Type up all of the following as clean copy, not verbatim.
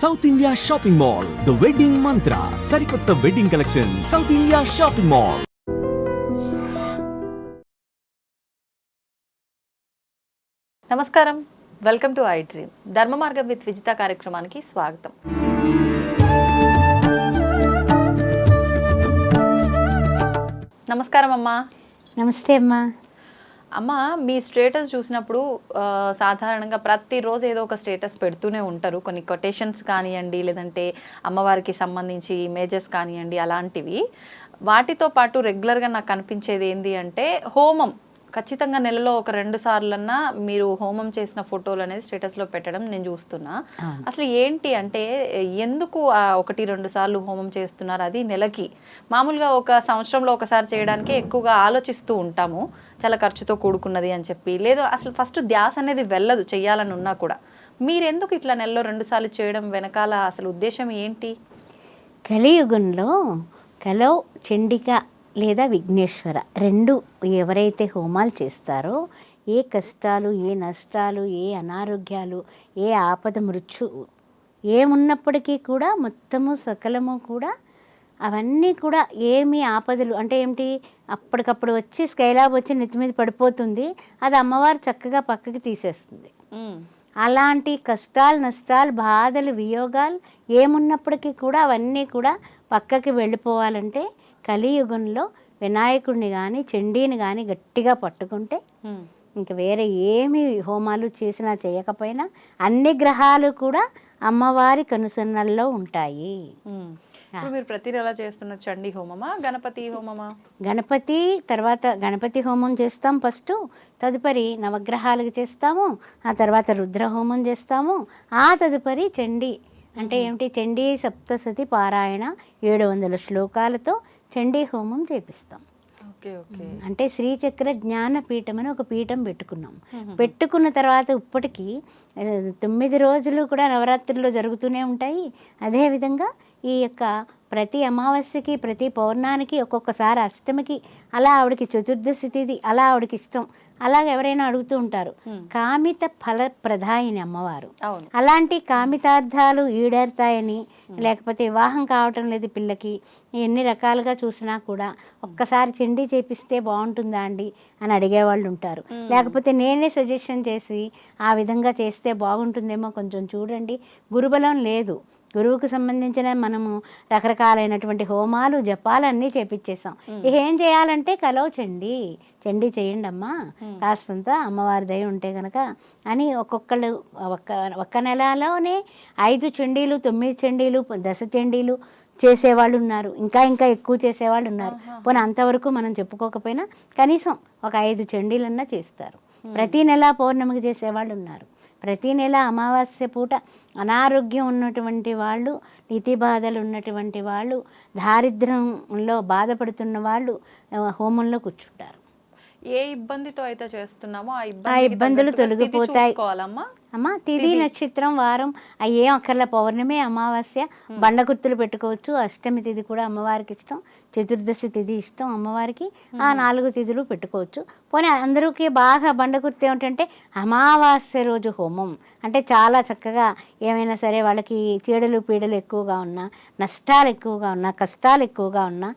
South India shopping mall, the wedding మంత్ర. సరికొత్త wedding collection, south India shopping mall. నమస్కారం, welcome to I dream. ధర్మ మార్గం with Vijitha కార్యక్రమానికి స్వాగతం. నమస్కారం అమ్మా. నమస్తే అమ్మా. అమ్మ, మీ స్టేటస్ చూసినప్పుడు సాధారణంగా ప్రతిరోజు ఏదో ఒక స్టేటస్ పెడుతూనే ఉంటారు. కొన్ని కొటేషన్స్ కానివ్వండి, లేదంటే అమ్మవారికి సంబంధించి ఇమేజెస్ కానివ్వండి, అలాంటివి. వాటితో పాటు రెగ్యులర్గా నాకు కనిపించేది ఏంటి అంటే హోమం. ఖచ్చితంగా నెలలో ఒక 2 సార్లన్నా మీరు హోమం చేసిన ఫోటోలు అనేది స్టేటస్లో పెట్టడం నేను చూస్తున్నా. అసలు ఏంటి అంటే ఎందుకు 1-2 సార్లు హోమం చేస్తున్నారు? అది నెలకి. మామూలుగా ఒక సంవత్సరంలో ఒకసారి చేయడానికి ఎక్కువగా ఆలోచిస్తూ ఉంటాము, చాలా ఖర్చుతో కూడుకున్నది అని చెప్పి. లేదు, అసలు ఫస్ట్ ధ్యాస అనేది వెళ్ళదు చెయ్యాలని ఉన్నా కూడా. మీరెందుకు ఇట్లా నెలలో 2 సార్లు చేయడం వెనకాల అసలు ఉద్దేశం ఏంటి? కలియుగంలో కలో చండిక లేదా విఘ్నేశ్వర 2 ఎవరైతే హోమాలు చేస్తారో ఏ కష్టాలు, ఏ నష్టాలు, ఏ అనారోగ్యాలు, ఏ ఆపద మృత్యు ఏమున్నప్పటికీ కూడా మొత్తము సకలము కూడా అవన్నీ కూడా ఏమి ఆపదలు అంటే ఏమిటి, అప్పటికప్పుడు వచ్చి స్కైలాబ్ వచ్చి నెత్తి మీద పడిపోతుంది, అది అమ్మవారు చక్కగా పక్కకి తీసేస్తుంది. అలాంటి కష్టాలు, నష్టాలు, బాధలు, వియోగాలు ఏమున్నప్పటికీ కూడా అవన్నీ కూడా పక్కకి వెళ్ళిపోవాలంటే కలియుగంలో వినాయకుడిని కానీ చండీని కానీ గట్టిగా పట్టుకుంటే ఇంక వేరే ఏమి హోమాలు చేసినా చేయకపోయినా అన్ని గ్రహాలు కూడా అమ్మవారి కనుసన్నల్లో ఉంటాయి. మీరు ప్రతి నెల చేస్తున్న చండీ హోమమా, గణపతి హోమమా? గణపతి తర్వాత గణపతి హోమం చేస్తాం ఫస్ట్, తదుపరి నవగ్రహాలకు చేస్తాము, ఆ తర్వాత రుద్ర హోమం చేస్తాము, ఆ తదుపరి చండీ అంటే ఏమిటి, చండీ సప్తశతి పారాయణ 700 శ్లోకాలతో చండీ హోమం చేపిస్తాం. అంటే శ్రీచక్ర జ్ఞానపీఠం అని ఒక పీఠం పెట్టుకున్నాం. పెట్టుకున్న తర్వాత ఇప్పటికీ 9 రోజులు కూడా నవరాత్రుల్లో జరుగుతూనే ఉంటాయి. అదేవిధంగా ఈ యొక్క ప్రతి అమావాస్యకి, ప్రతి పౌర్ణానికి, ఒక్కొక్కసారి అష్టమికి, అలా ఆవిడకి చతుర్దశి తిథి, అలా ఆవిడకి ఇష్టం. అలాగ ఎవరైనా అడుగుతూ ఉంటారు. కామిత ఫల ప్రదాయిని అమ్మవారు. అలాంటి కామితార్థాలు ఈడేరుతాయని, లేకపోతే వివాహం కావటం లేదు పిల్లకి, ఎన్ని రకాలుగా చూసినా కూడా ఒక్కసారి చండీ చేపిస్తే బాగుంటుందా అండి అని అడిగేవాళ్ళు ఉంటారు. లేకపోతే నేనే సజెషన్ చేసి ఆ విధంగా చేస్తే బాగుంటుందేమో కొంచెం చూడండి. గురుబలం లేదు, గురువుకు సంబంధించిన మనము రకరకాలైనటువంటి హోమాలు, జపాలు అన్నీ చేపించేసాం. ఏం చేయాలంటే కలో చండీ చేయండి అమ్మా, కాస్తంత అమ్మవారి దయ ఉంటే కనుక అని ఒక్కొక్కళ్ళు ఒక్క నెలలోనే 5 చండీలు, 9 చండీలు, 10 చండీలు చేసేవాళ్ళు ఉన్నారు. ఇంకా ఎక్కువ చేసేవాళ్ళు ఉన్నారు. పోనీ అంతవరకు మనం చెప్పుకోకపోయినా కనీసం ఒక 5 చండీలన్నా చేస్తారు. ప్రతి నెల పౌర్ణమికి చేసేవాళ్ళు ఉన్నారు. ప్రతి నెల అమావాస్య పూట అనారోగ్యం ఉన్నటువంటి వాళ్ళు, నీతి బాధలు ఉన్నటువంటి వాళ్ళు, దారిద్ర్యంలో బాధపడుతున్న వాళ్ళు హోమంలో కూర్చుంటారు. ఏ ఇబ్బందితో అయితే చేస్తున్నామో ఆ ఇబ్బందులు తొలగిపోతాయి. అమ్మ తిథి, నక్షత్రం, వారం ఏం అక్కర్ల, పౌర్ణమి, అమావాస్య బండగుర్తులు పెట్టుకోవచ్చు. అష్టమి తిథి కూడా అమ్మవారికి ఇష్టం, చతుర్దశి తిథి ఇష్టం అమ్మవారికి, ఆ 4 తిథులు పెట్టుకోవచ్చు. పోనీ అందరికీ బాగా బండగుర్తు ఏమిటంటే అమావాస్య రోజు హోమం అంటే చాలా చక్కగా ఏమైనా సరే వాళ్ళకి చీడలు పీడలు ఎక్కువగా ఉన్నా, నష్టాలు ఎక్కువగా ఉన్నా, కష్టాలు ఎక్కువగా ఉన్నా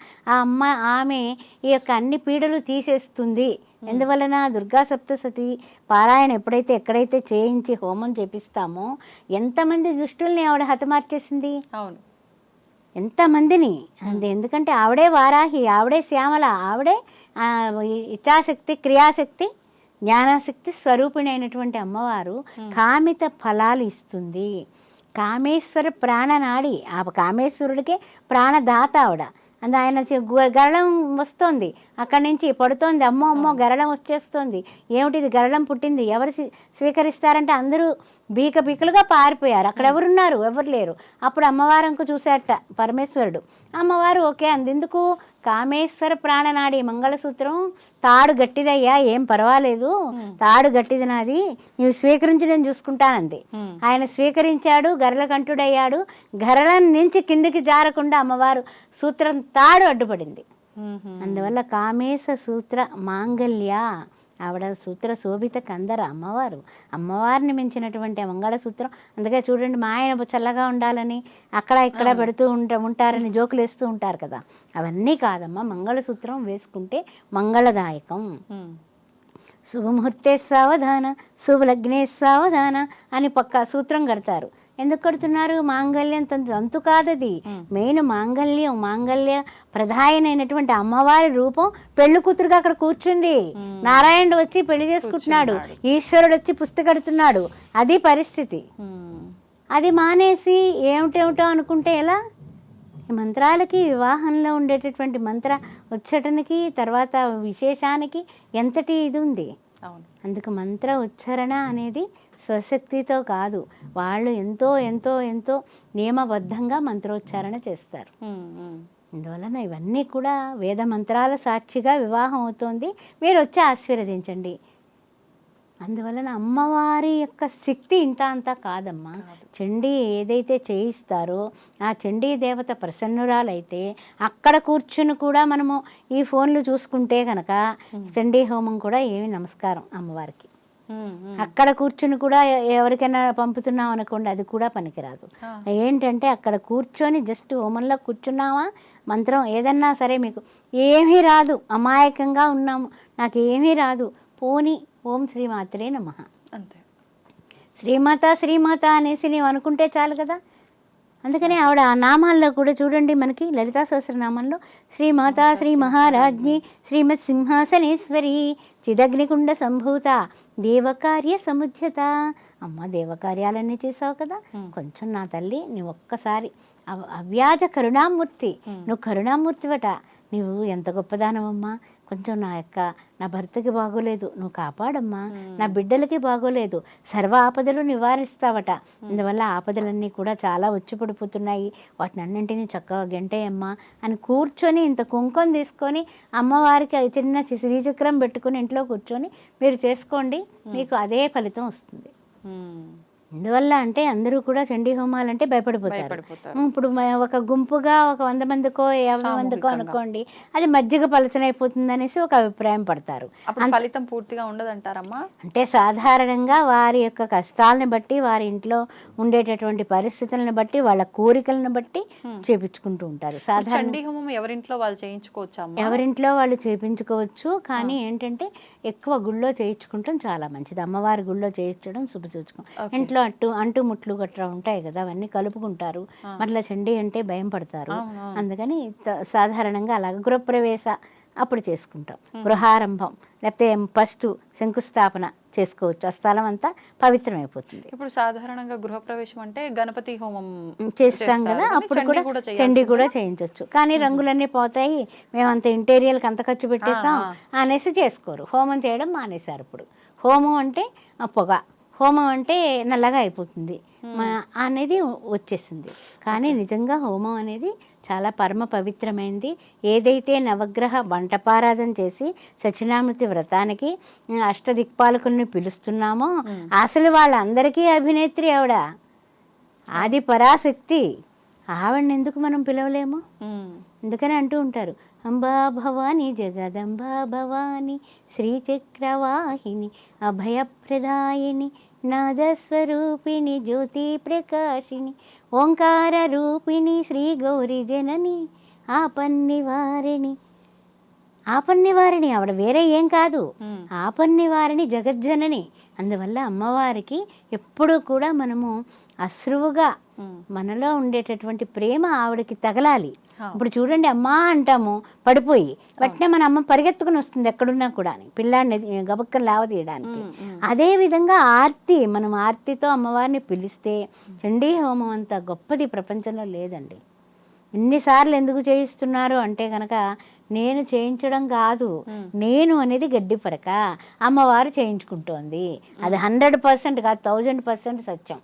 ఆమె ఈ యొక్క అన్ని పీడలు తీసేస్తుంది. ఎందువలన దుర్గా సప్తశతి పారాయణ ఎక్కడైతే చేయించి హోమం చేపిస్తామో ఎంతమంది దుష్టుల్ని ఆవిడ హతమార్చేసింది. అవును, ఎంతమందిని. ఎందుకంటే ఆవిడే వారాహి, ఆవిడే శ్యామల, ఆవిడే ఇచ్ఛాశక్తి, క్రియాశక్తి, జ్ఞానశక్తి స్వరూపిణి అయినటువంటి అమ్మవారు కామిత ఫలాలు ఇస్తుంది. కామేశ్వర ప్రాణనాడి, ఆ కామేశ్వరుడికే ప్రాణదాత ఆవిడ. ఆయన గరళం వస్తుంది, అక్కడి నుంచి పడుతోంది, అమ్మో గరళం వచ్చేస్తుంది, ఏమిటిది గరళం పుట్టింది, ఎవరు స్వీకరిస్తారంటే అందరూ బీకలుగా పారిపోయారు. అక్కడ ఎవరున్నారు, ఎవరు లేరు. అప్పుడు అమ్మవారంకు చూసేట పరమేశ్వరుడు. అమ్మవారు ఓకే అందెందుకు, కామేశ్వర ప్రాణనాడి, మంగళసూత్రం తాడు గట్టిదయ్యా, ఏం పర్వాలేదు, తాడు గట్టిది నాది, నీవు స్వీకరించి నేను చూసుకుంటానంది. ఆయన స్వీకరించాడు, గరళకంఠుడయ్యాడు. గరళం నుంచి కిందికి జారకుండా అమ్మవారు సూత్రం తాడు అడ్డుపడింది. అందువల్ల కామేశ సూత్ర మాంగళ్య ఆవిడ సూత్ర శోభిత కందర అమ్మవారు. అమ్మవారిని మించినటువంటి మంగళసూత్రం. అందుకే చూడండి మా ఆయన చల్లగా ఉండాలని అక్కడ ఇక్కడ పెడుతూ ఉంటారని జోకులు వేస్తూ ఉంటారు కదా. అవన్నీ కాదమ్మా, మంగళసూత్రం వేసుకుంటే మంగళదాయకం. శుభముహూర్తే సావధాన, శుభలగ్నే సావధాన అని పక్కా సూత్రం కడతారు. ఎందుకు కడుతున్నారు? మాంగళ్యం తంతు కాదది. మెయిన్ మాంగళ్య ప్రధానమైనటువంటి అమ్మవారి రూపం పెళ్లి కూతురుగా అక్కడ కూర్చుంది. నారాయణుడు వచ్చి పెళ్లి చేసుకుంటున్నాడు, ఈశ్వరుడు వచ్చి పుస్తకడుతున్నాడు. అది పరిస్థితి. అది మానేసి ఏమిటేమిటో అనుకుంటే ఎలా? ఈ మంత్రాలకి, వివాహంలో ఉండేటటువంటి మంత్ర ఉచ్చరణకి, తర్వాత విశేషానికి ఎంతటి ఇది ఉంది. అందుకు మంత్ర ఉచ్చారణ అనేది స్వశక్తితో కాదు, వాళ్ళు ఎంతో ఎంతో ఎంతో నియమబద్ధంగా మంత్రోచ్చారణ చేస్తారు. అందువలన ఇవన్నీ కూడా వేద మంత్రాల సాక్షిగా వివాహం అవుతోంది. మీరు వచ్చి ఆశీర్వదించండి. అందువలన అమ్మవారి యొక్క శక్తి ఇంత అంతా కాదమ్మా. చండీ ఏదైతే చేయిస్తారో ఆ చండీ దేవత ప్రసన్నురాలైతే అక్కడ కూర్చుని కూడా మనము ఈ ఫోన్లు చూసుకుంటే కనుక చండీ హోమం కూడా ఏమి నమస్కారం అమ్మవారికి. అక్కడ కూర్చుని కూడా ఎవరికైనా పంపుతున్నాం అనుకోండి, అది కూడా పనికిరాదు. ఏంటంటే అక్కడ కూర్చొని జస్ట్ హోమంలో కూర్చున్నామా, మంత్రం ఏదన్నా సరే మీకు ఏమీ రాదు, అమాయకంగా ఉన్నాము, నాకు ఏమీ రాదు, పోని ఓం శ్రీమాత్రే నమః అంతే, శ్రీమాత అనేసి నీవు అనుకుంటే చాలు కదా. అందుకని ఆవిడ ఆ నామాల్లో కూడా చూడండి, మనకి లలితా సహస్రనామంలో శ్రీమాత శ్రీ మహారాజ్ఞి శ్రీమత్ సింహాసనేశ్వరి చిదగ్నికుండ సంభూత దేవకార్య సముజ్యత. అమ్మ దేవకార్యాలన్నీ చేసావు కదా, కొంచెం నా తల్లి నువ్వు ఒక్కసారి అవ్యాజ కరుణామూర్తి, నువ్వు కరుణామూర్తివట, నువ్వు ఎంత గొప్పదానవమ్మా, కొంచెం నా భర్తకి బాగోలేదు, నువ్వు కాపాడమ్మా, నా బిడ్డలకి బాగోలేదు, సర్వ ఆపదలు నివారిస్తావట. అందువల్ల ఆపదలన్నీ కూడా చాలా వచ్చి పడిపోతున్నాయి, వాటిని అన్నింటినీ చక్కగా గంటేయమ్మా అని కూర్చొని ఇంత కుంకుమ తీసుకొని అమ్మవారికి చిన్న శ్రీచక్రం పెట్టుకుని ఇంట్లో కూర్చొని మీరు చేసుకోండి, మీకు అదే ఫలితం వస్తుంది. ఎందువల్ల అంటే అందరూ కూడా చండీ హోమాలు అంటే భయపడిపోతారు. ఇప్పుడు ఒక గుంపుగా ఒక 100 మందికో 50 మందికో అనుకోండి, అది మజ్జిగ పలచనైపోతుంది అనేసి ఒక అభిప్రాయం పడతారు. ఫలితం పూర్తిగా ఉండదంటారమ్మా. అంటే సాధారణంగా వారి యొక్క కష్టాలను బట్టి, వారి ఇంట్లో ఉండేటటువంటి పరిస్థితులను బట్టి, వాళ్ళ కోరికలను బట్టి చేపించుకుంటూ ఉంటారు. చండీ హోమం ఎవరింట్లో వాళ్ళు చేయించుకోవచ్చు, ఎవరింట్లో వాళ్ళు చేయించుకోవచ్చు. కానీ ఏంటంటే ఎక్కువ గుళ్ళో చేయించుకుంటాం చాలా మంచిది. అమ్మవారి గుళ్ళో చేయించడం శుభసూచకం. ఇంట్లో అంటుముట్లు గట్రా ఉంటాయి కదా, అవన్నీ కలుపుకుంటారు. మరలా చండీ అంటే భయం పడతారు. అందుకని సాధారణంగా అలాగ గృహప్రవేశ అప్పుడు చేసుకుంటాం, గృహారంభం లేకపోతే ఫస్ట్ శంకుస్థాపన చేసుకోవచ్చు. ఆ స్థలం అంతా పవిత్రమైపోతుంది. ఇప్పుడు సాధారణంగా గృహప్రవేశం అంటే గణపతి హోమం చేస్తాం కదా, అప్పుడు కూడా చండీ కూడా చేయించవచ్చు. కానీ రంగులన్నీ పోతాయి, మేము అంత ఇంటీరియర్కి అంత ఖర్చు పెట్టేసాం అనేసి చేసుకోరు. హోమం చేయడం మానేశారు. ఇప్పుడు హోమం అంటే పొగ, హోమం అంటే నల్లగా అయిపోతుంది అనేది వచ్చేసింది. కానీ నిజంగా హోమం అనేది చాలా పరమ పవిత్రమైంది. ఏదైతే నవగ్రహ వంటపారాధన చేసి సత్యనారాయణ వ్రతానికి అష్టదిక్పాలకుల్ని పిలుస్తున్నామో అసలు వాళ్ళందరికీ అభినేత్రి ఆవిడ, ఆది పరాశక్తి. ఆవిడని ఎందుకు మనం పిలవలేము? ఎందుకని అంటూ ఉంటారు, అంబా భవాని జగదంబా భవాని శ్రీచక్రవాహిని అభయప్రదాయిని నాదస్వరూపిణి జ్యోతి ప్రకాశిని ఓంకార రూపిణి శ్రీ గౌరీ జనని ఆపన్నివారిణి. ఆపన్నివారిణి ఆవిడ వేరే ఏం కాదు, ఆపన్నివారిణి జగజ్జనని. అందువల్ల అమ్మవారికి ఎప్పుడూ కూడా మనము అశ్రువుగా మనలో ఉండేటటువంటి ప్రేమ ఆవిడకి తగలాలి. ఇప్పుడు చూడండి, అమ్మా అంటాము పడిపోయి, వెంటనే మన అమ్మ పరిగెత్తుకుని వస్తుంది ఎక్కడున్నా కూడా పిల్లాడిని గబక్కని లావదీయడానికి. అదేవిధంగా ఆర్తి, మనం ఆర్తితో అమ్మవారిని పిలిస్తే చండీ హోమం అంత గొప్పది ప్రపంచంలో లేదండి. ఎన్నిసార్లు ఎందుకు చేయిస్తున్నారు అంటే కనుక నేను చేయించడం కాదు, నేను అనేది గడ్డి పరక, అమ్మవారు చేయించుకుంటోంది. అది 100% కాదు, 1000% సత్యం.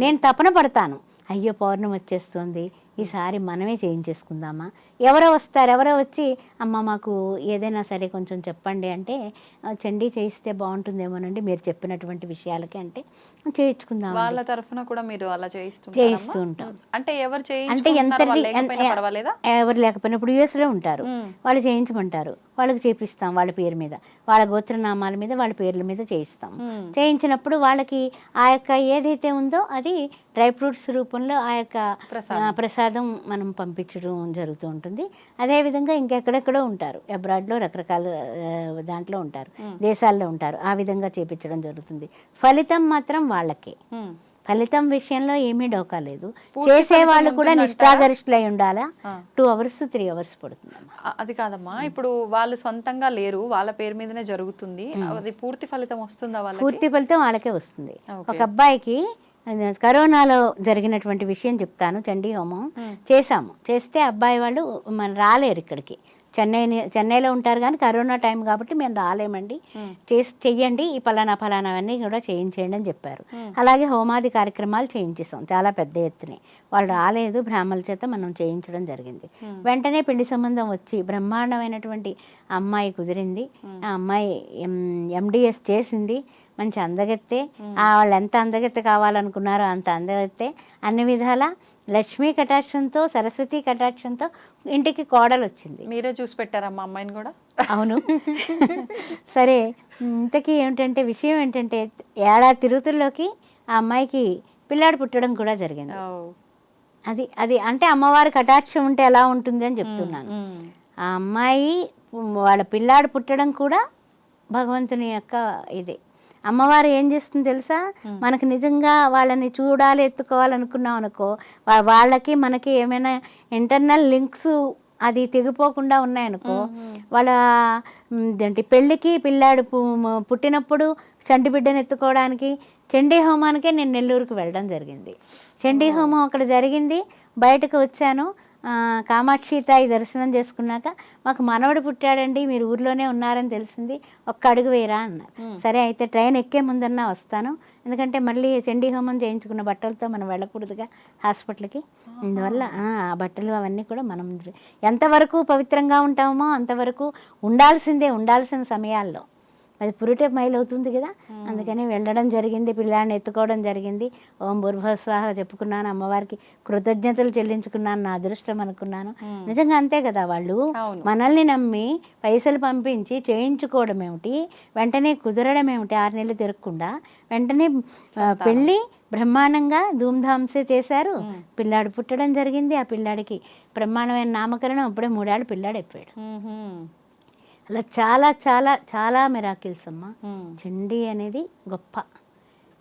నేను తపన పడతాను, అయ్యో పౌర్ణమి వచ్చేస్తుంది, ఈసారి మనమే చేయించేసుకుందామా, ఎవరో వస్తారు, ఎవరో వచ్చి అమ్మ మాకు ఏదైనా సరే కొంచెం చెప్పండి అంటే చండీ చేయిస్తే బాగుంటుందేమోనండి మీరు చెప్పినటువంటి విషయాలకి అంటే చేయించుకుందాం వాళ్ళ తరఫున కూడా మీరు అలా చేయిస్తూ ఉంటాం. అంటే ఎవరు అంటే పర్వాలేదా? ఎవరు లేకపోయినా ఇప్పుడు యూఎస్లో ఉంటారు, వాళ్ళు చేయించమంటారు, వాళ్ళకి చేపిస్తాం వాళ్ళ పేరు మీద, వాళ్ళ గోత్రనామాల మీద, వాళ్ళ పేర్ల మీద చేయిస్తాం. చేయించినప్పుడు వాళ్ళకి ఆ యొక్క ఏదైతే ఉందో అది డ్రై ఫ్రూట్స్ రూపంలో ఆ యొక్క ప్రసాదం మనం పంపించడం జరుగుతూ ఉంటుంది. అదేవిధంగా ఇంకెక్కడెక్కడో ఉంటారు, అబ్రాడ్లో రకరకాల దాంట్లో ఉంటారు, దేశాల్లో ఉంటారు, ఆ విధంగా చేపించడం జరుగుతుంది. ఫలితం మాత్రం వాళ్ళకే. ఫలితం విషయంలో ఏమీ డోకా లేదు. చేసే వాళ్ళు కూడా నిష్ఠాగరిష్ఠులై ఉండాలా. 2 hours 3 hours పడుతుంది. అది కాదమ్మా, ఇప్పుడు వాళ్ళు సొంతంగా లేరు, వాళ్ళ పేరు మీదనే జరుగుతుంది, అది పూర్తి ఫలితం వస్తుందా? పూర్తి ఫలితం వాళ్ళకే వస్తుంది. ఒక అబ్బాయికి కరోనాలో జరిగినటువంటి విషయం చెప్తాను. చండీ హోమం చేస్తే అబ్బాయి వాళ్ళు రాలేరు ఇక్కడికి, చెన్నైలో ఉంటారు, కానీ కరోనా టైం కాబట్టి మేము రాలేమండి, చెయ్యండి ఈ ఫలానావన్నీ కూడా చేయించేయండి అని చెప్పారు. అలాగే హోమాది కార్యక్రమాలు చేయించేసాం చాలా పెద్ద ఎత్తునే. వాళ్ళు రాలేదు, బ్రాహ్మణుల చేత మనం చేయించడం జరిగింది. వెంటనే పెళ్లి సంబంధం వచ్చి బ్రహ్మాండమైనటువంటి అమ్మాయి కుదిరింది. ఆ అమ్మాయి MDS చేసింది, మంచి అందగెత్తే, వాళ్ళు ఎంత అందగెత్తే కావాలనుకున్నారో అంత అందగెత్తే, అన్ని విధాల లక్ష్మీ కటాక్షంతో, సరస్వతి కటాక్షంతో ఇంటికి కోడలు వచ్చింది. మీరే చూసి పెట్టారమ్మా అమ్మాయిని కూడా? అవును. సరే, ఇంతకీ ఏమిటంటే విషయం ఏంటంటే ఏడాది తిరుతుల్లోకి ఆ అమ్మాయికి పిల్లాడు పుట్టడం కూడా జరిగింది. అది అంటే అమ్మవారి కటాక్షం ఉంటే ఎలా ఉంటుంది అని చెప్తున్నాను. ఆ అమ్మాయి వాళ్ళ పిల్లాడు పుట్టడం కూడా భగవంతుని యొక్క ఇదే. అమ్మవారు ఏం చేస్తుంది తెలుసా, మనకి నిజంగా వాళ్ళని చూడాలి, ఎత్తుకోవాలనుకున్నాం అనుకో, వాళ్ళకి మనకి ఏమైనా ఇంటర్నల్ లింక్స్ అది తెగిపోకుండా ఉన్నాయనుకో, వాళ్ళ పెళ్ళికి పిల్లాడు పుట్టినప్పుడు చంటి బిడ్డను ఎత్తుకోవడానికి చండీ హోమానికే నేను నెల్లూరుకి వెళ్ళడం జరిగింది. చండీ హోమం అక్కడ జరిగింది, బయటకు వచ్చాను. కామాక్షి తాయి దర్శనం చేసుకున్నాక మాకు మనవడు పుట్టాడండి, మీరు ఊర్లోనే ఉన్నారని తెలిసింది, ఒక్క అడుగు వేయరా అన్నారు. సరే అయితే ట్రైన్ ఎక్కే ముందన్నా వస్తాను, ఎందుకంటే మళ్ళీ చండీ హోమం చేయించుకున్న బట్టలతో మనం వెళ్ళకూడదుగా హాస్పిటల్కి. అందువల్ల ఆ బట్టలు అవన్నీ కూడా మనం ఎంతవరకు పవిత్రంగా ఉంటామో అంతవరకు ఉండాల్సిన సమయాల్లో అది పురిటే మైలు అవుతుంది కదా, అందుకని వెళ్ళడం జరిగింది, పిల్లాడిని ఎత్తుకోవడం జరిగింది. ఓం భూర్భస్వాహ చెప్పుకున్నాను, అమ్మవారికి కృతజ్ఞతలు చెల్లించుకున్నాను, నా అదృష్టం అనుకున్నాను. నిజంగా అంతే కదా, వాళ్ళు మనల్ని నమ్మి పైసలు పంపించి చేయించుకోవడం ఏమిటి, వెంటనే కుదరడం ఏమిటి, 6 నెలలు తిరగకుండా వెంటనే పెళ్ళి బ్రహ్మాండంగా ధూమ్ధామ్సే చేశారు. పిల్లాడు పుట్టడం జరిగింది, ఆ పిల్లాడికి బ్రహ్మాండమైన నామకరణం, అప్పుడే 3 ఏళ్ళు పిల్లాడు అయిపోయాడు. అలా చాలా చాలా చాలా మిరాకిల్స్ అమ్మ. చండీ అనేది గొప్ప.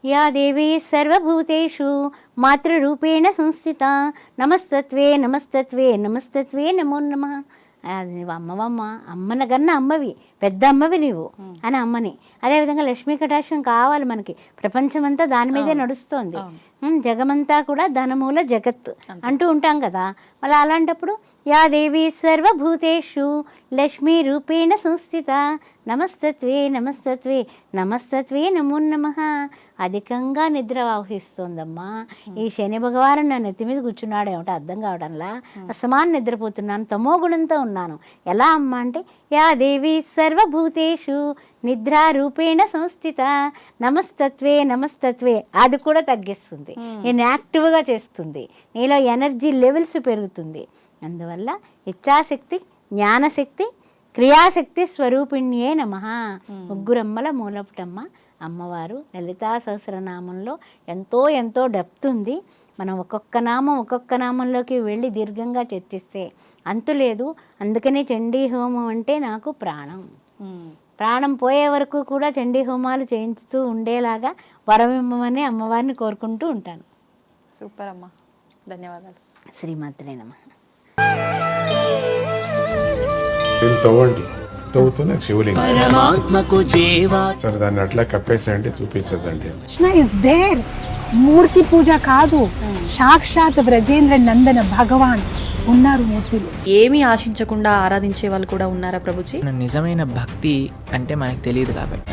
యా దేవి సర్వభూతేషు మాతృరూపేణ సంస్థిత నమస్తత్వే నమస్తత్వే నమస్తత్వే నమో నమః. అది అమ్మన కన్నా అమ్మవి, పెద్ద అమ్మవి నీవు అని అమ్మని. అదేవిధంగా లక్ష్మీ కటాక్షం కావాలి మనకి, ప్రపంచమంతా దాని మీదే నడుస్తోంది, జగమంతా కూడా ధనమూల జగత్ అంటూ ఉంటాం కదా. మళ్ళీ అలాంటప్పుడు యా దేవి సర్వభూతేషు లక్ష్మీ రూపేణ సంస్థిత నమస్తత్వే నమస్తత్వే నమస్తత్వే నమో నమః. అధికంగా నిద్ర ఆవహిస్తోందమ్మా. ఈ శని భగవాను నా నెత్తి మీద కూర్చున్నాడు ఏమిటో అర్థం కావడంలా, అసమానం నిద్రపోతున్నాను, తమో గుణంతో ఉన్నాను. ఎలా అమ్మా అంటే యా దేవి సర్వభూతేషు నిద్రారూపేణ సంస్థిత నమస్తత్వే నమస్తత్వే. అది కూడా తగ్గిస్తుంది, నేను యాక్టివ్గా చేస్తుంది, నీలో ఎనర్జీ లెవెల్స్ పెరుగుతుంది. అందువల్ల ఇచ్ఛాశక్తి, జ్ఞానశక్తి, క్రియాశక్తి స్వరూపిణ్యే నమః. ముగ్గురమ్మల మూలపుటమ్మ అమ్మవారు. లలితా సహస్రనామంలో ఎంతో ఎంతో డెప్త్ ఉంది. మనం ఒక్కొక్క నామంలోకి వెళ్ళి దీర్ఘంగా చర్చిస్తే అంతు లేదు. అందుకనే చండీ హోమం అంటే నాకు ప్రాణం పోయే వరకు కూడా చండీ హోమాలు చేయించుతూ ఉండేలాగా వరమిమ్మని అమ్మవారిని కోరుకుంటూ ఉంటాను. సూపర్ అమ్మా, ధన్యవాదాలు. శ్రీమాత్రే నమః. తవ్వుతూనే శివలింగం సరే, దాన్ని అట్లా కప్పేసేయండి, చూపించదండి. Krishna is there. మూర్తి పూజ కాదు, సాక్షాత్ బ్రజేంద్ర నందన భగవాన్ ఉన్నారు మూర్తిలో. ఏమీ ఆశించకుండా ఆరాధించే వాళ్ళు కూడా ఉన్నారా ప్రభుజీ? నిజమైన భక్తి అంటే మనకు తెలియదు కాబట్టి